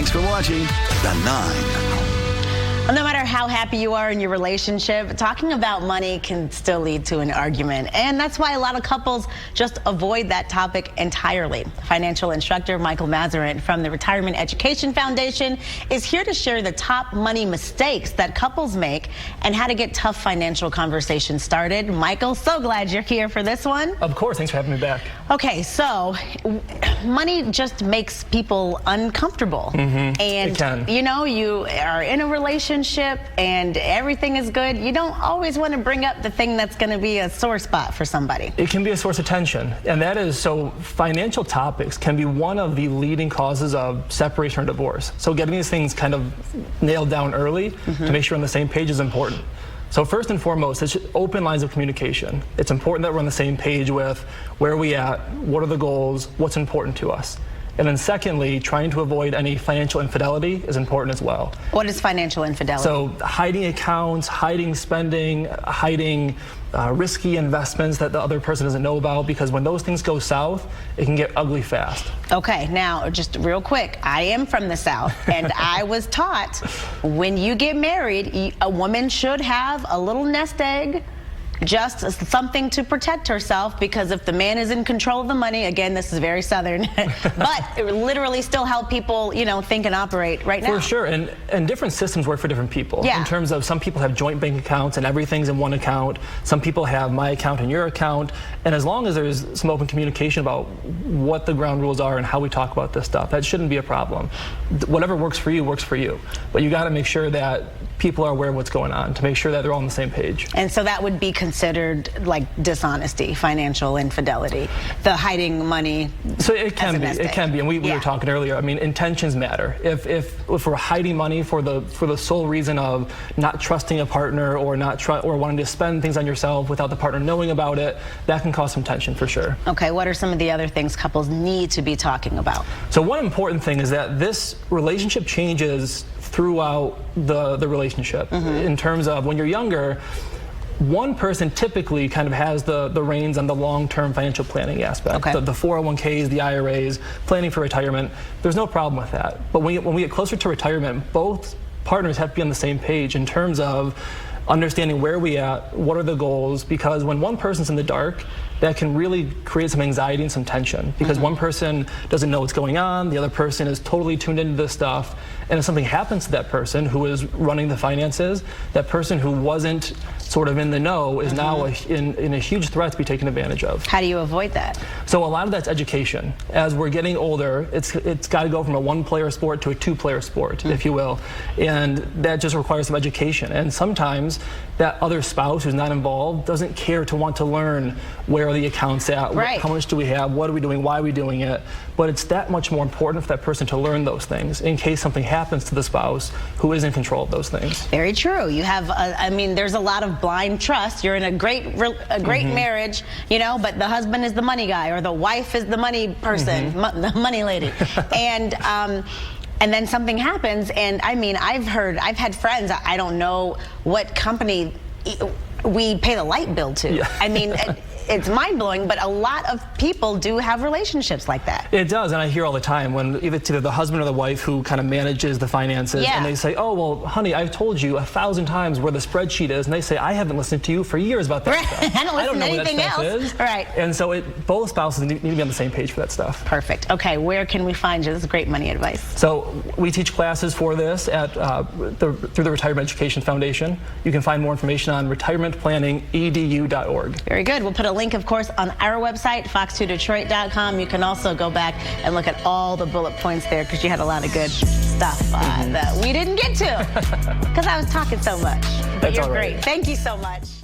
Thanks for watching The 9. Well, no matter how happy you are in your relationship, talking about money can still lead to an argument. And that's why a lot of couples just avoid that topic entirely. Financial instructor Michael Masserant from the Retirement Education Foundation is here to share the top money mistakes that couples make and how to get tough financial conversations started. Michael, so glad you're here for this one. Of course. Thanks for having me back. Okay, so money just makes people uncomfortable. It And, can. you know, you are in a relationship and everything is good. You don't always want to bring up the thing that's going to be a sore spot for somebody. It can be a source of tension, and that is, so financial topics can be one of the leading causes of separation or divorce. So getting these things kind of nailed down early to make sure we're on the same page is important. So first and foremost, it's open lines of communication. It's important that we're on the same page with where are we at, what are the goals, what's important to us. And then secondly, trying to avoid any financial infidelity is important as well. What is financial infidelity? So hiding accounts, hiding spending, hiding risky investments that the other person doesn't know about, because when those things go south, it can get ugly fast. Okay, now just real quick, I am from the South and I was taught when you get married, a woman should have a little nest egg, just something to protect herself, because if the man is in control of the money, again, this is very Southern, but it would literally still help people, you know, think and operate right now. For sure, and different systems work for different people. Yeah. In terms of, some people have joint bank accounts and everything's in one account. Some people have my account and your account. And as long as there's some open communication about what the ground rules are and how we talk about this stuff, that shouldn't be a problem. Whatever works for you works for you. But you got to make sure that people are aware of what's going on to make sure that they're all on the same page. And so that would be considered like dishonesty, financial infidelity, the hiding money. So it can be, and we were talking earlier. I mean, intentions matter. If we're hiding money for the sole reason of not trusting a partner or or wanting to spend things on yourself without the partner knowing about it, that can cause some tension for sure. Okay, what are some of the other things couples need to be talking about? So one important thing is that this relationship changes throughout the relationship. In terms of when you're younger, one person typically kind of has the reins on the long-term financial planning aspect. Okay. The 401ks, the IRAs, planning for retirement. There's no problem with that. But when we get closer to retirement, both partners have to be on the same page in terms of understanding where we at, what are the goals, because when one person's in the dark, that can really create some anxiety and some tension, because one person doesn't know what's going on, the other person is totally tuned into this stuff, and if something happens to that person who is running the finances, that person who wasn't sort of in the know is now in a huge threat to be taken advantage of. How do you avoid that? So a lot of that's education. As we're getting older, it's got to go from a one-player sport to a two-player sport, if you will, and that just requires some education. And sometimes that other spouse who's not involved doesn't care to want to learn where are the accounts at, how much do we have, what are we doing, why are we doing it. But it's that much more important for that person to learn those things in case something happens to the spouse who is in control of those things. Very true. You have, I mean, there's a lot of blind trust. You're in a great marriage, you know, but the husband is the money guy or the wife is the money person, the money lady. And then something happens, and I mean, I've had friends, I don't know what company we pay the light bill to. Yeah. I mean, it's mind-blowing, but a lot of people do have relationships like that. It does, and I hear all the time when it's either the husband or the wife who kind of manages the finances, and they say, oh, well, honey, I've told you 1,000 times where the spreadsheet is, and they say, I haven't listened to you for years about that stuff. I don't know anything else. Right. And so both spouses need to be on the same page for that stuff. Perfect. Okay, where can we find you? This is great money advice. So we teach classes for this at through the Retirement Education Foundation. You can find more information on retirementplanningedu.org. Very good. We'll put a link, of course, on our website, fox2detroit.com. You can also go back and look at all the bullet points there, because you had a lot of good stuff that we didn't get to because I was talking so much. But you're great. Thank you so much.